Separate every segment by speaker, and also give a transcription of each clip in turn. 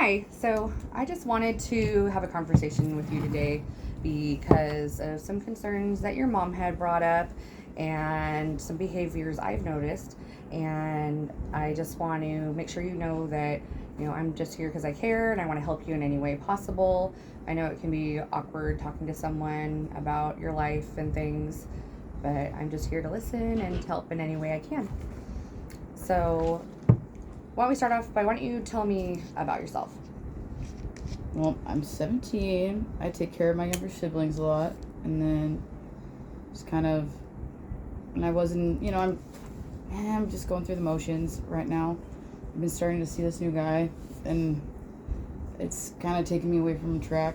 Speaker 1: Hi. So I just wanted to have a conversation with you today because of some concerns that your mom had brought up and some behaviors I've noticed. And I just want to make sure you know that, I'm just here because I care and I want to help you in any way possible. I know it can be awkward talking to someone about your life and things, but I'm just here to listen and to help in any way I can. So, why don't we start off by why don't you tell me about yourself?
Speaker 2: Well, I'm 17. I take care of my younger siblings a lot, and then just kind of, and I wasn't, I'm just going through the motions right now. I've been starting to see this new guy, and it's kind of taking me away from track,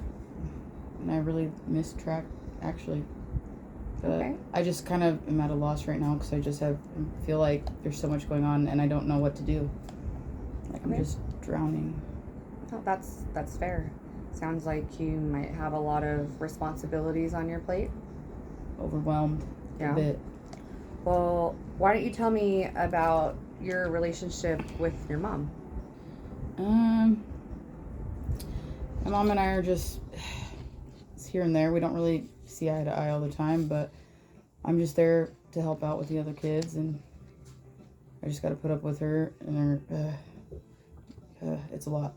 Speaker 2: and I really miss track actually. But
Speaker 1: Okay.
Speaker 2: I just kind of am at a loss right now because I just feel like there's so much going on, and I don't know what to do. Like I'm
Speaker 1: Okay.
Speaker 2: just drowning.
Speaker 1: Oh, that's fair. Sounds like you might have a lot of responsibilities on your plate.
Speaker 2: Overwhelmed a
Speaker 1: Yeah.
Speaker 2: bit.
Speaker 1: Well, why don't you tell me about your relationship with your mom?
Speaker 2: Um, my mom and I are just it's here and there. We don't really see eye to eye all the time, but I'm just there to help out with the other kids, and I just got to put up with her and her. It's a lot,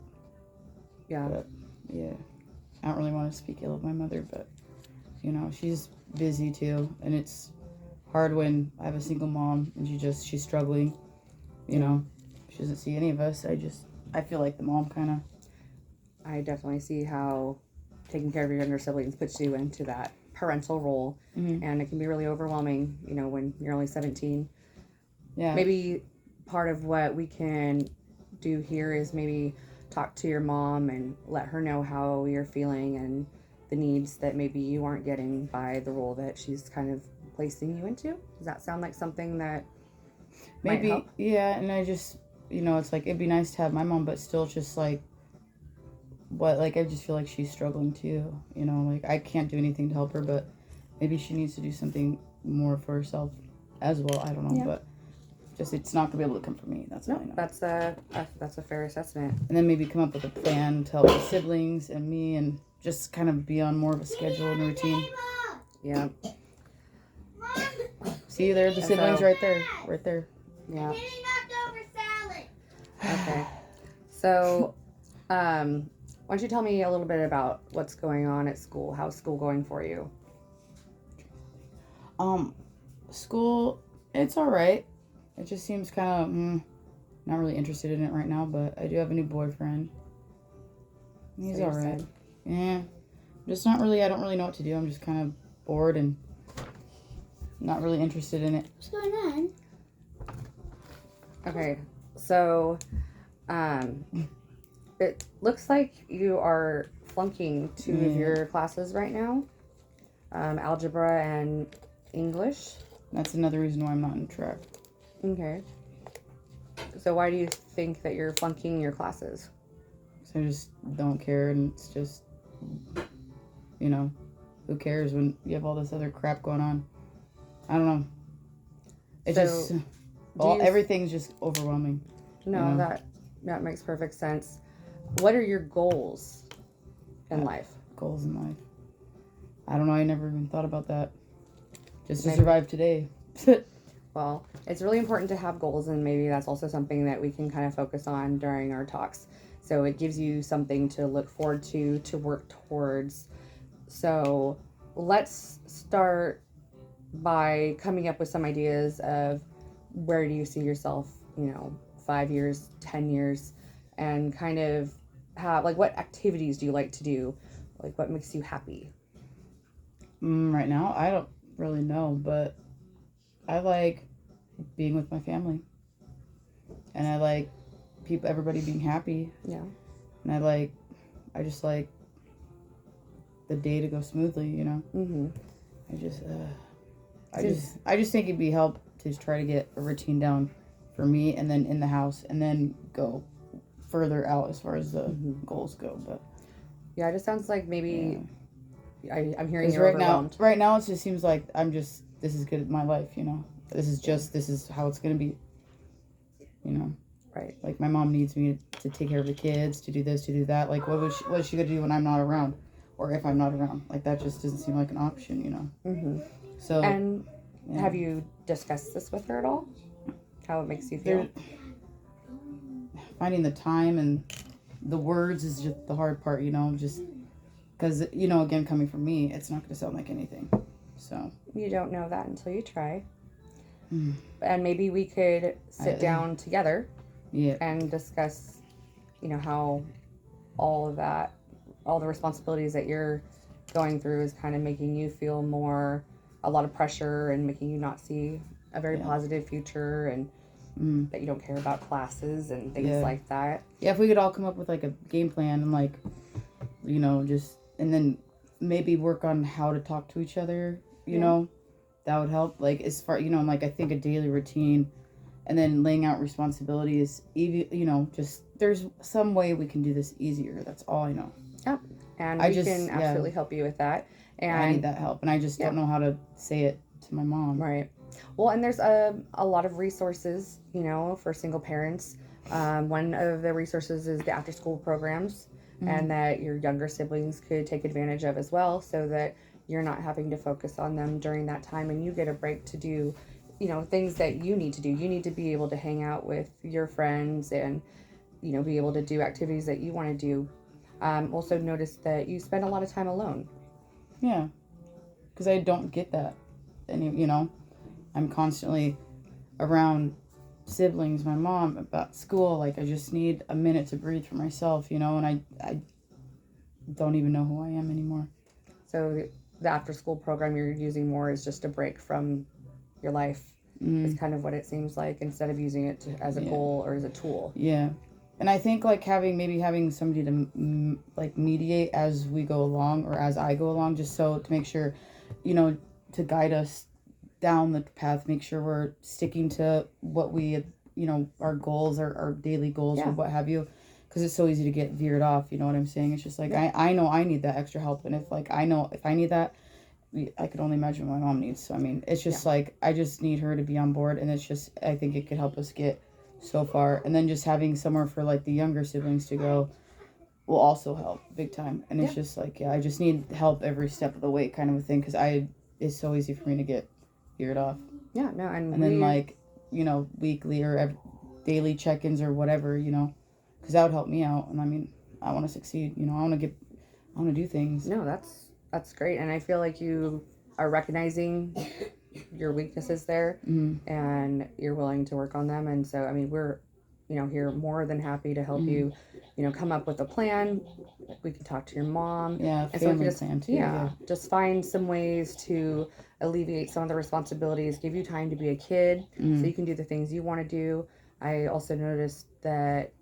Speaker 1: Yeah.
Speaker 2: but yeah, I don't really want to speak ill of my mother, but she's busy too, and it's hard when I have a single mom and she's struggling. You
Speaker 1: Yeah.
Speaker 2: know, she doesn't see any of us. I feel like the mom kind of.
Speaker 1: I definitely see how taking care of your younger siblings puts you into that parental role,
Speaker 2: Mm-hmm.
Speaker 1: and it can be really overwhelming, when you're only 17.
Speaker 2: Yeah.
Speaker 1: Maybe part of what we can do here is maybe talk to your mom and let her know how you're feeling and the needs that maybe you aren't getting by the role that she's kind of placing you into. Does that sound like something that might help?
Speaker 2: Maybe, yeah, and I just, it's like it'd be nice to have my mom, but still just like, I just feel like she's struggling too, like I can't do anything to help her, but maybe she needs to do something more for herself as well. I don't know,
Speaker 1: Yeah.
Speaker 2: but just it's not gonna be able to come from me. That's all
Speaker 1: No,
Speaker 2: I know.
Speaker 1: that's a fair assessment.
Speaker 2: And then maybe come up with a plan to help the siblings and me, and just kind of be on more of a schedule and a routine.
Speaker 1: Yeah.
Speaker 2: See, there, the
Speaker 1: And
Speaker 2: siblings
Speaker 1: so,
Speaker 2: right there.
Speaker 1: yeah. Okay. So, why don't you tell me a little bit about what's going on at school? How's school going for you?
Speaker 2: Um, School, it's all right. It just seems kind of not really interested in it right now, but I do have a new boyfriend. He's
Speaker 1: So you
Speaker 2: all right.
Speaker 1: said.
Speaker 2: Yeah, just not really. I don't really know what to do. I'm just kind of bored and not really interested in it.
Speaker 3: What's going on?
Speaker 1: Okay. So, um, it looks like you are flunking two of
Speaker 2: Yeah.
Speaker 1: your classes right now, algebra and English.
Speaker 2: That's another reason why I'm not in track.
Speaker 1: Okay. So why do you think that you're flunking your classes?
Speaker 2: So I just don't care, and it's just, who cares when you have all this other crap going on? I don't know. It
Speaker 1: So,
Speaker 2: just,
Speaker 1: do you
Speaker 2: everything's just overwhelming.
Speaker 1: No,
Speaker 2: know.
Speaker 1: that makes perfect sense. What are your goals in life?
Speaker 2: Goals in life. I don't know. I never even thought about that. Just to
Speaker 1: Maybe.
Speaker 2: survive today.
Speaker 1: Well, it's really important to have goals, and maybe that's also something that we can kind of focus on during our talks. So it gives you something to look forward to work towards. So let's start by coming up with some ideas of where do you see yourself, 5 years, 10 years, and kind of have, like, what activities do you like to do? Like, what makes you happy?
Speaker 2: Right now, I don't really know, but I like being with my family, and I like everybody being happy,
Speaker 1: Yeah.
Speaker 2: and I just like the day to go smoothly.
Speaker 1: Mm-hmm.
Speaker 2: I just, I just think it'd be help to try to get a routine down for me, and then in the house, and then go further out as far as the goals go. But
Speaker 1: Yeah, it just sounds like maybe I'm hearing
Speaker 2: because
Speaker 1: you're overwhelmed.
Speaker 2: right now, it just seems like this is good in my life. This is how it's gonna be.
Speaker 1: Right.
Speaker 2: Like, my mom needs me to take care of the kids, to do this, to do that. Like, what is she going to do when I'm not around? Or if I'm not around? Like, that just doesn't seem like an option, you know?
Speaker 1: Mm-hmm.
Speaker 2: So,
Speaker 1: And
Speaker 2: yeah.
Speaker 1: have you discussed this with her at all? How it makes you feel?
Speaker 2: Finding the time and the words is just the hard part, you know? Just because, you know, again, coming from me, it's not going to sound like anything. So.
Speaker 1: You don't know that until you try.
Speaker 2: Mm.
Speaker 1: And maybe we could sit down together
Speaker 2: Yeah.
Speaker 1: and discuss, you know, how all of that, all the responsibilities that you're going through is kind of making you feel a lot of pressure and making you not see a very positive future, and that you don't care about classes and things like that.
Speaker 2: Yeah, if we could all come up with like a game plan and like, you know, just, and then maybe work on how to talk to each other, you know, that would help. Like, as far, you know, like, I think a daily routine and then laying out responsibilities, you know, just, there's some way we can do this easier. That's all I know.
Speaker 1: Yep. And we can absolutely help you with that. And
Speaker 2: I need that help. And I just don't know how to say it to my mom.
Speaker 1: Right. Well, and there's a lot of resources, you know, for single parents. One of the resources is the after school programs, and that your younger siblings could take advantage of as well, so that you're not having to focus on them during that time, and you get a break to do, you know, things that you need to do. You need to be able to hang out with your friends and, you know, be able to do activities that you want to do. Also notice that you spend a lot of time alone.
Speaker 2: Yeah. Because I don't get that. And, you know, I'm constantly around siblings, my mom, about school. Like, I just need a minute to breathe for myself, you know, and I don't even know who I am anymore.
Speaker 1: So the after school program you're using more is just a break from your life. It's kind of what it seems like, instead of using it as a goal or as a tool.
Speaker 2: Yeah. And I think, like, having somebody to, like, mediate as we go along, or as I go along, just so to make sure, you know, to guide us down the path, make sure we're sticking to what we, you know, our goals, our daily goals, or what have you. Because it's so easy to get veered off, you know what I'm saying? It's just like, I know I need that extra help. And if, like, I know if I need that, I could only imagine what my mom needs. So, I mean, it's just like, I just need her to be on board. And it's just, I think it could help us get so far. And then just having somewhere for, like, the younger siblings to go will also help big time. And it's just like, I just need help every step of the way, kind of a thing. Because it's so easy for me to get veered off.
Speaker 1: Yeah, no, and
Speaker 2: then, like, you know, weekly or daily check-ins or whatever, you know, because that would help me out. And I mean, I want to succeed, you know, I want to do things.
Speaker 1: No, that's great. And I feel like you are recognizing your weaknesses there, and you're willing to work on them. And so, I mean, we're, you know, here more than happy to help you, you know, come up with a plan. We can talk to your mom.
Speaker 2: Yeah,
Speaker 1: and
Speaker 2: family
Speaker 1: so just,
Speaker 2: plan too.
Speaker 1: Yeah, just find some ways to alleviate some of the responsibilities, give you time to be a kid, so you can do the things you want to do. I also noticed that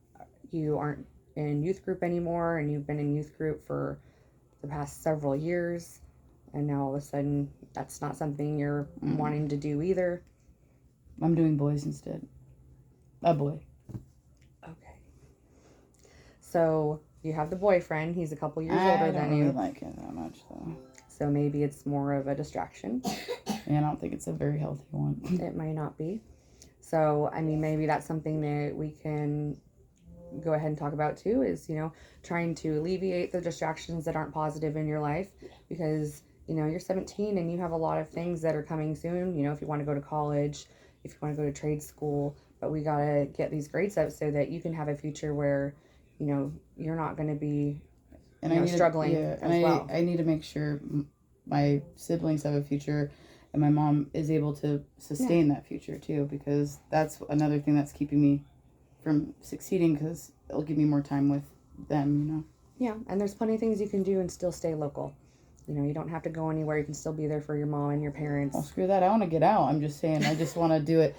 Speaker 1: you aren't in youth group anymore, and you've been in youth group for the past several years, and now all of a sudden that's not something you're wanting to do either.
Speaker 2: I'm doing boys instead. A boy.
Speaker 1: Okay. So you have the boyfriend. He's a couple years older than
Speaker 2: you. I
Speaker 1: you.
Speaker 2: don't really like it that much, though.
Speaker 1: So maybe it's more of a distraction.
Speaker 2: Yeah, I don't think it's a very healthy one.
Speaker 1: It might not be. So, I mean, maybe that's something that we can go ahead and talk about too, is, you know, trying to alleviate the distractions that aren't positive in your life, because, you know, you're 17 and you have a lot of things that are coming soon. You know, if you want to go to college, if you want to go to trade school, but we got to get these grades up so that you can have a future where, you know, you're not going to be struggling as well.
Speaker 2: I need to make sure my siblings have a future and my mom is able to sustain that future too, because that's another thing that's keeping me from succeeding, because it'll give me more time with them, you know.
Speaker 1: Yeah, and there's plenty of things you can do and still stay local. You know, you don't have to go anywhere. You can still be there for your mom and your parents.
Speaker 2: Well, screw that. I want to get out. I'm just saying, I just want to do it,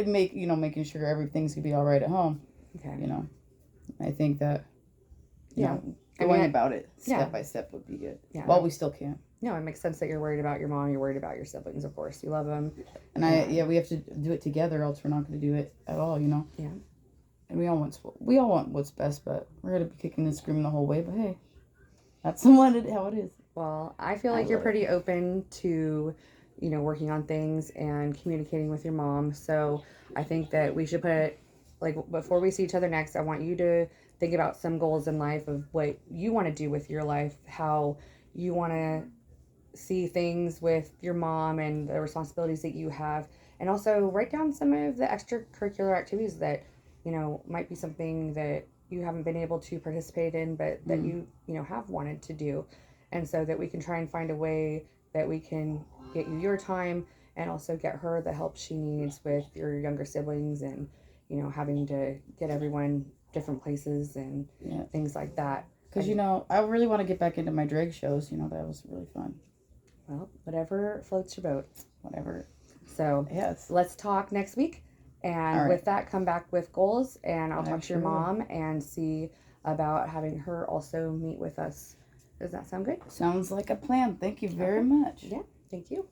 Speaker 2: making sure everything's going to be all right at home.
Speaker 1: Okay.
Speaker 2: You know, I think that, you know, going about it step by step would be good. Yeah. While we still can.
Speaker 1: No, it makes sense that you're worried about your mom. You're worried about your siblings, of course. You love them.
Speaker 2: And we have to do it together, else we're not going to do it at all, you know.
Speaker 1: Yeah.
Speaker 2: And we all want what's best, but we're going to be kicking and screaming the whole way. But hey, that's how it is.
Speaker 1: Well, I feel like you're pretty open to, you know, working on things and communicating with your mom. So I think that we should put like before we see each other next, I want you to think about some goals in life of what you want to do with your life, how you want to see things with your mom and the responsibilities that you have, and also write down some of the extracurricular activities that might be something that you haven't been able to participate in but that you have wanted to do, and so that we can try and find a way that we can get you your time and also get her the help she needs with your younger siblings and having to get everyone different places and
Speaker 2: Yeah.
Speaker 1: things like that.
Speaker 2: Because, I really want to get back into my drag shows. That was really fun.
Speaker 1: Well, whatever floats your boat.
Speaker 2: Whatever.
Speaker 1: So,
Speaker 2: yes.
Speaker 1: Let's talk next week. And with that, come back with goals. And I'll talk to your mom and see about having her also meet with us. Does that sound good?
Speaker 2: Sounds like a plan. Thank you very much.
Speaker 1: Yeah, thank you.